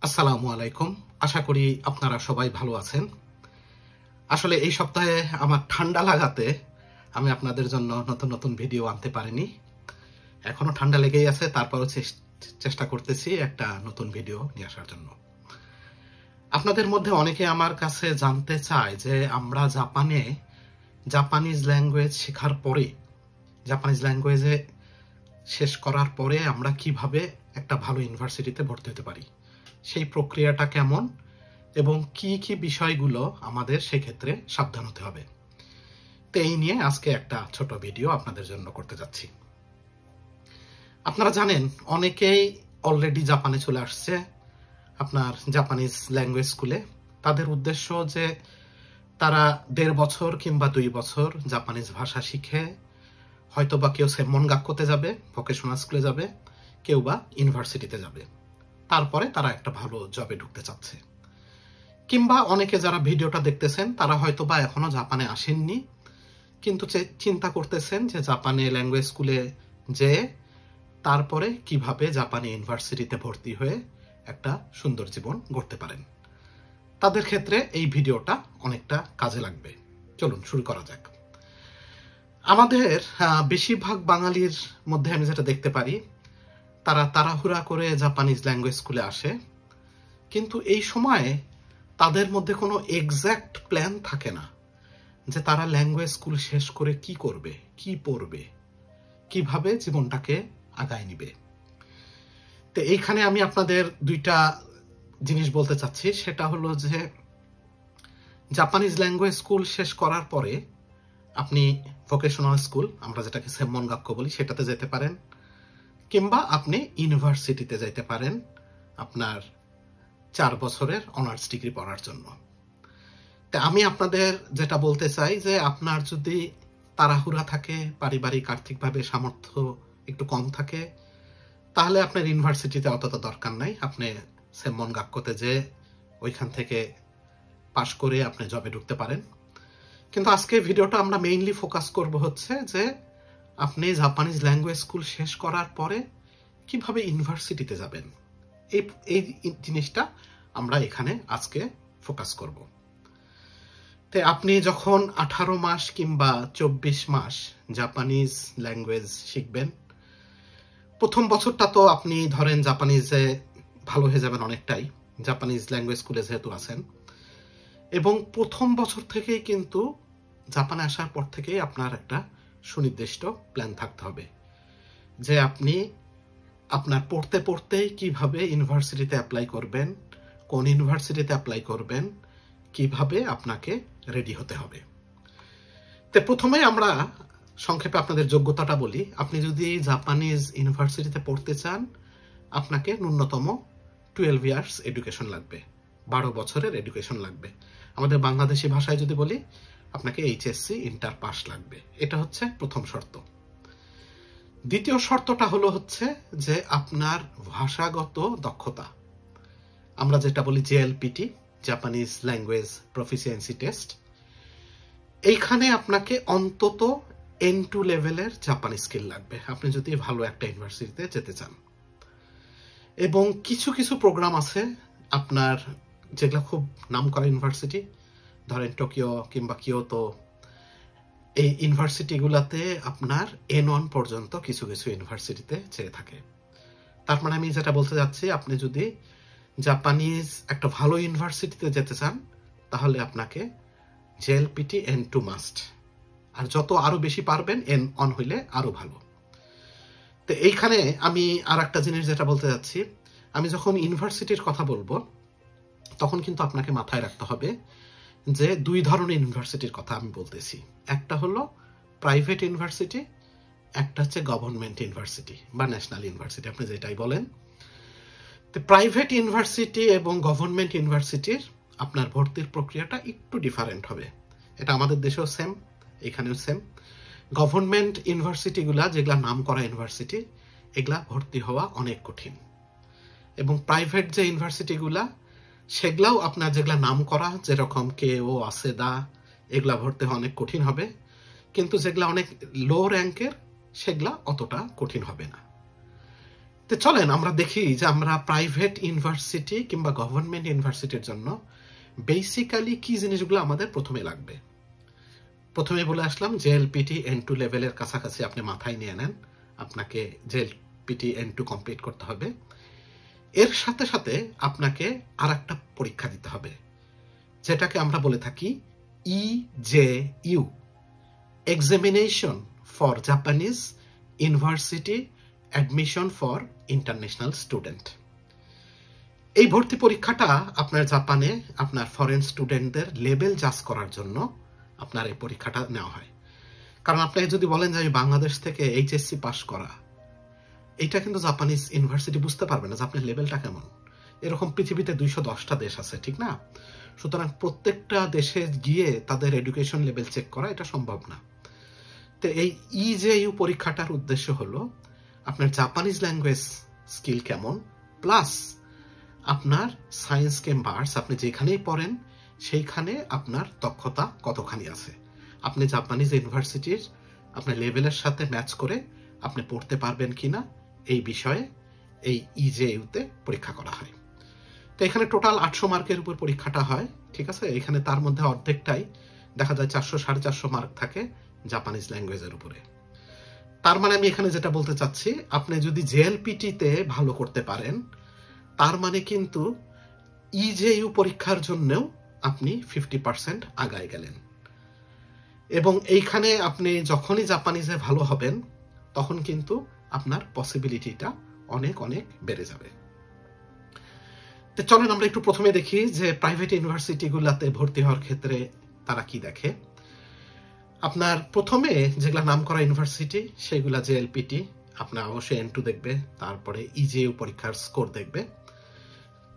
আসসালামু আলাইকুম। আশা করি আপনারা সবাই ভালো আছেন। আসলে এই সপ্তাহে আমার ঠান্ডা লাগাতে আমি আপনাদের জন্য নতুন ভিডিও আনতে পারিনি। এখনো ঠান্ডা লেগেই আছে, তারপরও চেষ্টা করতেছি একটা নতুন ভিডিও নিয়ে আসার জন্য। আপনাদের মধ্যে অনেকে আমার কাছে জানতে চায় যে আমরা জাপানিজ ল্যাঙ্গুয়েজ শেখার পরে, জাপানিজ ল্যাঙ্গুয়েজে শেষ করার পরে আমরা কিভাবে একটা ভালো ইউনিভার্সিটিতে ভর্তি হতে পারি, সেই প্রক্রিয়াটা কেমন এবং কি কি বিষয়গুলো আমাদের সেক্ষেত্রে সাবধান হতে হবে। তো এই নিয়ে আজকে একটা ছোট ভিডিও আপনাদের জন্য করতে যাচ্ছি। আপনারা জানেন অনেকেই অলরেডি জাপানে চলে আসছে আপনার জাপানিজ ল্যাঙ্গুয়েজ স্কুলে। তাদের উদ্দেশ্য যে তারা 1.5 বছর কিংবা 2 বছর জাপানিজ ভাষা শিখে হয়তো বা কেউ সেমনগাক্কোতে যাবে, ভোকেশনাল স্কুলে যাবে, কেউ বা ইউনিভার্সিটিতে যাবে, তারপরে তারা একটা ভালো জবে ঢুকতে চাচ্ছে। কিংবা অনেকে যারা ভিডিওটা দেখতেছেন তারা হয়তো বা এখনো জাপানে আসেননি, কিন্তু চিন্তা করতেছেন যে জাপানে ল্যাঙ্গুয়েজ স্কুলে যে তারপরে কিভাবে জাপানি ইউনিভার্সিটিতে ভর্তি হয়ে একটা সুন্দর জীবন গড়তে পারেন। তাদের ক্ষেত্রে এই ভিডিওটা অনেকটা কাজে লাগবে। চলুন শুরু করা যাক। আমাদের বেশিরভাগ বাঙালির মধ্যে আমি যেটা দেখতে পারি, তারা তাড়াহুড়া করে জাপানিজ ল্যাঙ্গুয়েজ স্কুলে আসে, কিন্তু এই সময়ে তাদের মধ্যে কোনো এক্সাক্ট প্ল্যান থাকে না যে তারা ল্যাঙ্গুয়েজ স্কুল শেষ করে কি করবে, কি পড়বে, কিভাবে জীবনটাকে আগায় নিবে। তো এইখানে আমি আপনাদের দুইটা জিনিস বলতে চাচ্ছি। সেটা হলো যে জাপানিজ ল্যাঙ্গুয়েজ স্কুল শেষ করার পরে আপনি ভোকেশনাল স্কুল, আমরা যেটাকে সেমনগাক্কো বলি, সেটাতে যেতে পারেন, কিংবা আপনি ইউনিভার্সিটিতে যেতে পারেন আপনার 4 বছরের অনার্স ডিগ্রি পড়ার জন্য। তা আমি আপনাদের যেটা বলতে চাই যে আপনার যদি তাড়াহুড়া থাকে, পারিবারিক আর্থিকভাবে সামর্থ্য একটু কম থাকে, তাহলে আপনার ইউনিভার্সিটিতে অতটা দরকার নাই। আপনি সেমনগাক্কোতে যে ওইখান থেকে পাশ করে আপনি জবে ঢুকতে পারেন। কিন্তু আজকে ভিডিওটা আমরা মেইনলি ফোকাস করব হচ্ছে যে আপনি জাপানিজ ল্যাঙ্গুয়েজ স্কুল শেষ করার পরে কিভাবে ইউনিভার্সিটিতে যাবেন। এই জিনিসটা আমরা এখানে আজকে ফোকাস করব। তো আপনি যখন 18 মাস কিংবা 24 মাস জাপানিজ ল্যাঙ্গুয়েজ শিখবেন, প্রথম বছরটা তো আপনি ধরেন জাপানিজে ভালো হয়ে যাবেন অনেকটাই, জাপানিজ ল্যাঙ্গুয়েজ স্কুলে যেহেতু আছেন। এবং প্রথম বছর থেকেই কিন্তু জাপানে আসার পর থেকেই আপনার একটা সুনির্দিষ্ট প্ল্যান থাকতে হবে যে আপনি আপনার পড়তেই কিভাবে ইউনিভার্সিটিতে অ্যাপ্লাই করবেন, কোন ইউনিভার্সিটিতে অ্যাপ্লাই করবেন, কিভাবে আপনাকে রেডি হতে হবে। তো প্রথমে আমরা সংক্ষেপে আপনাদের যোগ্যতাটা বলি। আপনি যদি জাপানিজ ইউনিভার্সিটিতে পড়তে চান, আপনাকে ন্যূনতম 12 ইয়ার্স এডুকেশন লাগবে, 12 বছরের এডুকেশন লাগবে। আমাদের বাংলাদেশি ভাষায় যদি বলি, আপনাকে এইচএসসি ইন্টার পাস লাগবে। এটা হচ্ছে প্রথম শর্ত। দ্বিতীয় শর্তটা হলো হচ্ছে যে আপনার ভাষাগত দক্ষতা, আমরা যেটা বলি JLPT, Japanese language proficiency test. এইখানে আপনাকে অন্তত N2 লেভেলের জাপানি স্কিল লাগবে আপনি যদি ভালো একটা ইউনিভার্সিটিতে যেতে চান। এবং কিছু প্রোগ্রাম আছে আপনার যেগুলো খুব নামকরা ইউনিভার্সিটি, ধরেন টোকিও কিংবা কিয়োতো, এই ইউনিভার্সিটিগুলোতে আপনার N1 পর্যন্ত কিছু ইউনিভার্সিটিতে চেয়ে থাকে। তার মানে আমি যেটা বলতে যাচ্ছি, আপনি যদি জাপানিজ একটা ভালো ইউনিভার্সিটিতে যেতে চান, তাহলে আপনাকে জেএলপিটি N2 মাস্ট, আর যত আরো বেশি পারবেন N1 হইলে আরো ভালো। তো এইখানে আমি আর একটা জিনিস যেটা বলতে যাচ্ছি, আমি যখন ইউনিভার্সিটির কথা বলবো তখন কিন্তু আপনাকে মাথায় রাখতে হবে যে 2 ধরনের ইউনিভার্সিটির কথা আমি বলতেছি। একটা হলো প্রাইভেট ইউনিভার্সিটি, একটা হচ্ছে গভর্নমেন্ট ইউনিভার্সিটি বা ন্যাশনাল ইউনিভার্সিটি, আপনি যেটাই বলেন। তো প্রাইভেট ইউনিভার্সিটি এবং গভর্নমেন্ট ইউনিভার্সিটির আপনার ভর্তির প্রক্রিয়াটা একটু ডিফারেন্ট হবে। এটা আমাদের দেশেও সেম, এখানেও সেম। গভর্নমেন্ট ইউনিভার্সিটিগুলা যেগুলা নামকরা ইউনিভার্সিটি, এগুলা ভর্তি হওয়া অনেক কঠিন। এবং প্রাইভেট যে ইউনিভার্সিটিগুলা, সেগুলাও আপনার যেগুলা নাম করা, যেরকম কেও, আসেদা, এগুলা ভর্তি হওয়া অনেক কঠিন হবে। কিন্তু যেগুলা অনেক লো র্যাঙ্কের, সেগুলা অতটা কঠিন হবে না। তো চলেন আমরা দেখি যে আমরা প্রাইভেট ইউনিভার্সিটি কিংবা গভর্নমেন্ট ইউনিভার্সিটির জন্য বেসিক্যালি কি জিনিসগুলো আমাদের প্রথমে লাগবে। প্রথমে বলে আসলাম জেএলপিটি N2 লেভেলের কাছাকাছি আপনি মাথায় নিয়ে নেন, আপনাকে জেএলপিটি N2 কমপ্লিট করতে হবে। এর সাথে সাথে আপনাকে আর একটা পরীক্ষা দিতে হবে, যেটাকে আমরা বলে থাকি EJU, examination for Japanese university admission for international student. এই ভর্তি পরীক্ষাটা আপনার জাপানে আপনার ফরেন স্টুডেন্টদের লেভেল জাজ করার জন্য আপনার এই পরীক্ষাটা নেওয়া হয়। কারণ আপনাকে যদি বলেন যে আমি বাংলাদেশ থেকে HSC পাস করা, এটা কিন্তু জাপানিজ ইউনিভার্সিটি বুঝতে পারবে না যে আপনার লেভেলটা কেমন। এরকম পৃথিবীতে 210টা দেশ আছে, ঠিক না? সুতরাং প্রত্যেকটা দেশে গিয়ে তাদের এডুকেশন লেভেল চেক করা এটা সম্ভব না। তো এই EJU পরীক্ষাটার উদ্দেশ্য হলো আপনার জাপানিজ ল্যাঙ্গুয়েজ স্কিল কেমন, প্লাস আপনার সায়েন্স কিংবা আর্টস আপনি যেখানেই পড়েন সেইখানে আপনার দক্ষতা কতখানি আছে, আপনি জাপানিজ ইউনিভার্সিটির আপনার লেভেলের সাথে ম্যাচ করে আপনি পড়তে পারবেন কিনা এই বিষয়ে এই EJU-তে পরীক্ষা করা হয়। তো এখানে টোটাল 800 মার্কের উপর পরীক্ষাটা হয়, ঠিক আছে? এখানে তার মধ্যে অর্ধেকটাই দেখা যায় 400-450 মার্ক থাকে জাপানিজ ল্যাঙ্গুয়েজের উপরে। তার মানে আমি এখানে যেটা বলতে চাচ্ছি, আপনি যদি জেএলপিটিতে ভালো করতে পারেন তার মানে কিন্তু EJU পরীক্ষার জন্যও আপনি 50% আগায় গেলেন। এবং এইখানে আপনি যখনই জাপানিজে ভালো হবেন তখন কিন্তু আপনার পসিবিলিটিটা অনেক অনেক বেড়ে যাবে। তো চলেন আমরা একটু প্রথমে দেখি যে প্রাইভেট ইউনিভার্সিটিগুলোতে ভর্তি হওয়ার ক্ষেত্রে তারা কি দেখে। আপনার প্রথমে যেগুলা নাম করা ইউনিভার্সিটি সেগুলা জেএলপিটি আপনার অবশ্যই N2 দেখবে, তারপরে EJU পরীক্ষার স্কোর দেখবে,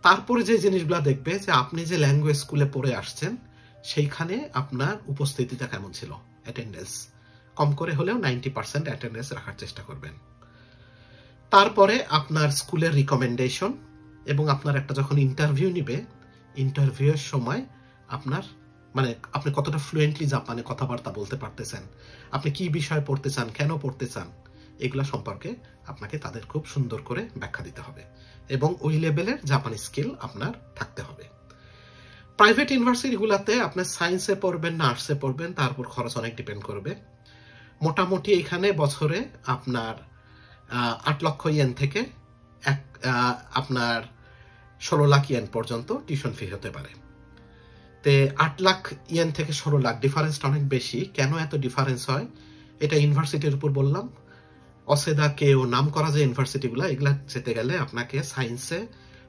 তারপরে যে জিনিসগুলা দেখবে যে আপনি যে ল্যাঙ্গুয়েজ স্কুলে পড়ে আসছেন সেইখানে আপনার উপস্থিতিটা কেমন ছিল, অ্যাটেন্ডেন্স কম করে হলেও 90% অ্যাটেন্ডেন্স রাখার চেষ্টা করবেন। তারপরে আপনার স্কুলের রিকমেন্ডেশন এবং আপনার একটা যখন ইন্টারভিউ নিবে ইন্টারভিউয়ের সময় আপনার মানে আপনি কতটা ফ্লুয়েন্টলি জাপানে কথাবার্তা বলতে পারতেছেন, আপনি কি বিষয় পড়তে চান, কেন পড়তে চান, এগুলা সম্পর্কে আপনাকে তাদের খুব সুন্দর করে ব্যাখ্যা দিতে হবে এবং ওই লেভেলের জাপানি স্কিল আপনার থাকতে হবে। প্রাইভেট ইউনিভার্সিটিগুলোতে আপনার সায়েন্সে পড়বেন না আর্টসে পড়বেন তার উপর খরচ অনেক ডিপেন্ড করবে। মোটামুটি এখানে বছরে আপনার 8 লক্ষ ইয়েন থেকে আপনার 16 লাখ ইয়েন পর্যন্ত টিউশন ফি হতে পারে। তে 8 লাখ ইয়েন থেকে 16 লাখ ডিফারেন্সটা অনেক বেশি। কেন এত ডিফারেন্স হয় এটা ইউনিভার্সিটির উপর বললাম। অসেদা কেও নাম করা যে ইউনিভার্সিটিগুলো এগুলা যেতে গেলে আপনাকে সায়েন্সে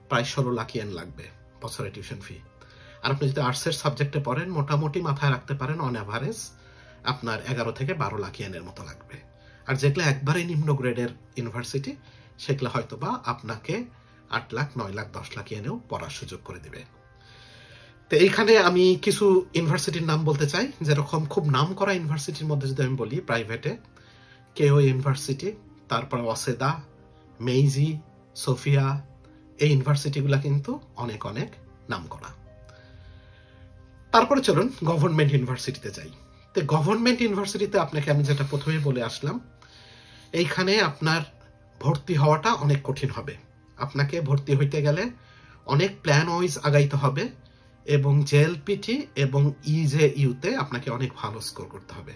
প্রায় 16 লাখ ইয়েন লাগবে বছরে টিউশন ফি। আর আপনি যদি আর্টসের সাবজেক্টে পড়েন মোটামুটি মাথায় রাখতে পারেন অন অ্যাভারেজ আপনার 11 থেকে 12 লাখ ইয়েনের মতো লাগবে। আর যেগুলো একবারে নিম্ন গ্রেডের ইউনিভার্সিটি সেগুলো হয়তো বা আপনাকে 8 লাখ 9 লাখ 10 লাখ ইয়েনেও পড়ার সুযোগ করে দিবে। তো এইখানে আমি কিছু ইউনিভার্সিটির নাম বলতে চাই, যেরকম খুব নাম করা ইউনিভার্সিটির মধ্যে যদি আমি বলি প্রাইভেটে কেও ইউনিভার্সিটি, তারপর ওয়াসেদা, মেইজি, সোফিয়া, এই ইউনিভার্সিটিগুলো কিন্তু অনেক অনেক নাম করা। তারপরে চলুন গভর্নমেন্ট ইউনিভার্সিটিতে যাই। তো গভর্নমেন্ট ইউনিভার্সিটিতে আপনাকে আমি যেটা প্রথমে বলে আসলাম, এইখানে আপনার ভর্তি হওয়াটা অনেক কঠিন হবে। আপনাকে ভর্তি হইতে গেলে অনেক প্ল্যান ওয়াইজ আগাইতে হবে এবং জেএলপিটি এবং EJU-তে আপনাকে অনেক ভালো স্কোর করতে হবে।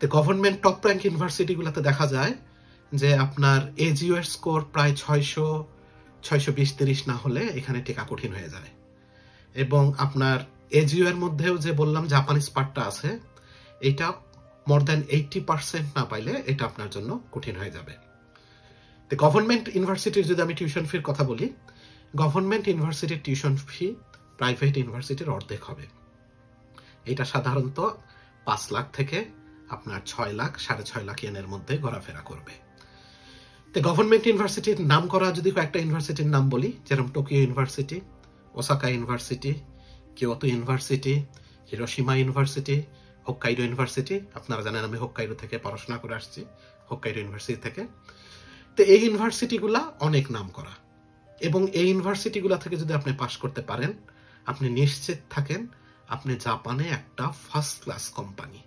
তো গভর্নমেন্ট টপ র্যাঙ্ক ইউনিভার্সিটিগুলোতে দেখা যায় যে আপনার AJU এর স্কোর প্রায় 600, 620-30 না হলে এখানে টেকা কঠিন হয়ে যায়। এবং আপনার AJU এর মধ্যেও যে বললাম জাপানিজ পার্টটা আছে, এটা মোর দ্যান 80% না পাইলে এটা আপনার জন্য কঠিন হয়ে যাবে। তো গভর্নমেন্ট ইউনিভার্সিটির যদি আমি টিউশন ফির কথা বলি, গভর্নমেন্ট ইউনিভার্সিটির টিউশন ফি প্রাইভেট ইউনিভার্সিটির অর্ধেক হবে। এটা সাধারণত 5 লাখ থেকে আপনার 6 লাখ 6.5 লাখ ইয়েনের মধ্যে ঘোরাফেরা করবে। তো গভর্নমেন্ট ইউনিভার্সিটির নাম করা যদি কয়েকটা ইউনিভার্সিটির নাম বলি, যেরকম Tokyo university, Osaka university, কিয়োতো university, Hiroshima university, Hokkaido university. আপনারা জানেন আমি হোক্কাইডো থেকে পড়াশোনা করে আসছি, হোক্কাইডো ইউনিভার্সিটি থেকে। তো এই ইউনিভার্সিটিগুলা অনেক নাম করা এবং এই ইউনিভার্সিটিগুলা থেকে যদি আপনি পাশ করতে পারেন আপনি নিশ্চিত থাকেন আপনি জাপানে একটা ফার্স্ট ক্লাস কোম্পানি,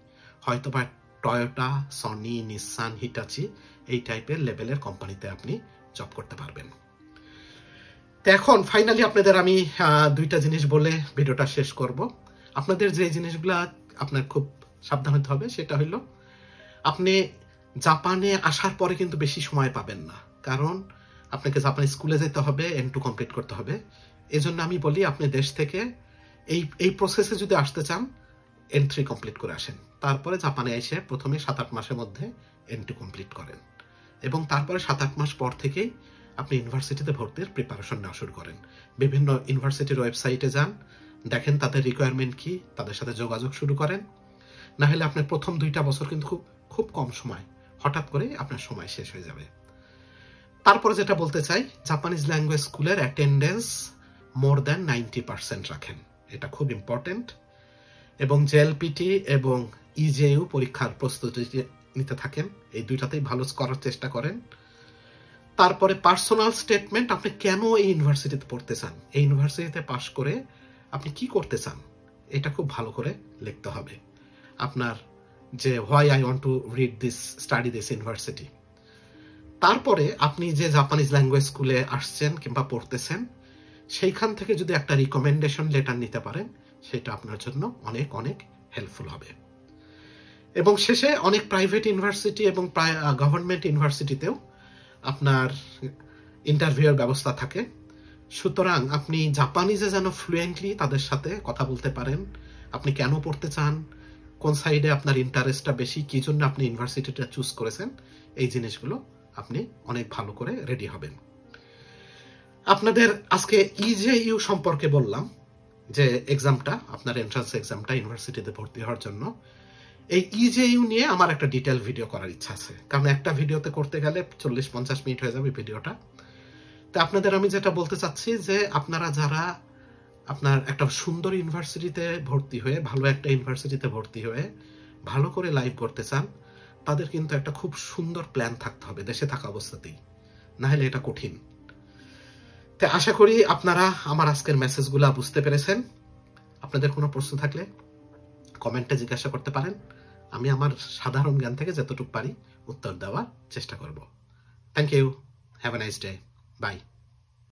হয়তো বা টয়োটা, সনি, নিসান, হিটাচি এই টাইপের লেভেলের কোম্পানিতে আপনি জব করতে পারবেন। তো এখন ফাইনালি আপনাদের আমি দুইটা জিনিস বলে ভিডিওটা শেষ করব। আপনাদের যে জিনিসগুলা আপনার খুব সাবধান হতে হবে সেটা হলো, আপনি জাপানে আসার পরে কিন্তু বেশি সময় পাবেন না, কারণ আপনাকে জাপানি স্কুলে যেতে হবে, N2 কমপ্লিট করতে হবে। এজন্য আমি বলি আপনি দেশ থেকে এই প্রসেসে যদি আসতে চান N3 কমপ্লিট করে আসেন, তারপরে জাপানে এসে প্রথমে 7-8 মাসের মধ্যে N2 কমপ্লিট করেন, এবং তারপরে 7-8 মাস পর থেকেই আপনি ইউনিভার্সিটিতে ভর্তির প্রিপারেশন নেওয়া শুরু করেন। বিভিন্ন ইউনিভার্সিটির ওয়েবসাইটে যান, দেখেন তাদের রিকোয়ারমেন্ট কি, তাদের সাথে যোগাযোগ শুরু করেন। না হলে আপনার প্রথম 2টা বছর কিন্তু খুব কম সময়, হঠাৎ করে আপনার সময় শেষ হয়ে যাবে। তারপরে যেটা বলতে চাই, জাপানিজ ল্যাঙ্গুয়েজ স্কুলের অ্যাটেন্ডেন্স মোর দ্যান 90% রাখেন, এটা খুব ইম্পর্টেন্ট। এবং জেএলপিটি এবং ইজেইউ পরীক্ষার প্রস্তুতি নিতে থাকেন, এই দুইটাতেই ভালো করার চেষ্টা করেন। তারপরে পার্সোনাল স্টেটমেন্ট, আপনি কেন এই ইউনিভার্সিটিতে পড়তে চান, এই ইউনিভার্সিটিতে পাশ করে আপনি কি করতে চান, এটা খুব ভালো করে লিখতে হবে। আপনার যে why I want to study this university. তারপরে আপনি যে জাপানিজ ল্যাঙ্গুয়েজ স্কুলে আসছেন কিংবা পড়তেছেন, সেইখান থেকে যদি একটা রিকমেন্ডেশন লেটার নিতে পারেন, সেটা আপনার জন্য অনেক অনেক হেল্পফুল হবে। এবং শেষে অনেক প্রাইভেট ইউনিভার্সিটি এবং গভর্নমেন্ট ইউনিভার্সিটিতেও আপনার ইন্টারভিউয়ের ব্যবস্থা থাকে। সুতরাং আপনি জাপানিজে যেন ফ্লুয়েন্টলি তাদের সাথে কথা বলতে পারেন, আপনি কেন পড়তে চান, কোন সাইডে আপনার ইন্টারেস্টটা বেশি, কি জন্য আপনি ইউনিভার্সিটিটা চুজ করেছেন, এই জিনিসগুলো আপনি অনেক ভালো করে রেডি হবেন। আপনাদের আজকে ইজেইউ সম্পর্কে বললাম, যে এক্সামটা আপনার এন্ট্রান্স এক্সামটা ইউনিভার্সিটিতে ভর্তি হওয়ার জন্য। এই ইজেইউ নিয়ে আমার একটা ডিটেল ভিডিও করার ইচ্ছা আছে, কারণ একটা ভিডিওতে করতে গেলে 40-50 মিনিট হয়ে যাবে ভিডিওটা। তো আপনাদের আমি যেটা বলতে চাচ্ছি, যে আপনারা যারা আপনার একটা সুন্দর ইউনিভার্সিটিতে ভর্তি হয়ে, ভালো একটা ইউনিভার্সিটিতে ভর্তি হয়ে ভালো করে লাইভ করতে চান, তাদের কিন্তু একটা খুব সুন্দর প্ল্যান থাকতে হবে দেশে থাকা অবস্থাতেই, না হলে এটা কঠিন। তো আশা করি আপনারা আমার আজকের মেসেজগুলো বুঝতে পেরেছেন। আপনাদের কোনো প্রশ্ন থাকলে কমেন্টে জিজ্ঞাসা করতে পারেন, আমি আমার সাধারণ জ্ঞান থেকে যতটুকু পারি উত্তর দেওয়ার চেষ্টা করব। Thank you, have a nice day, by.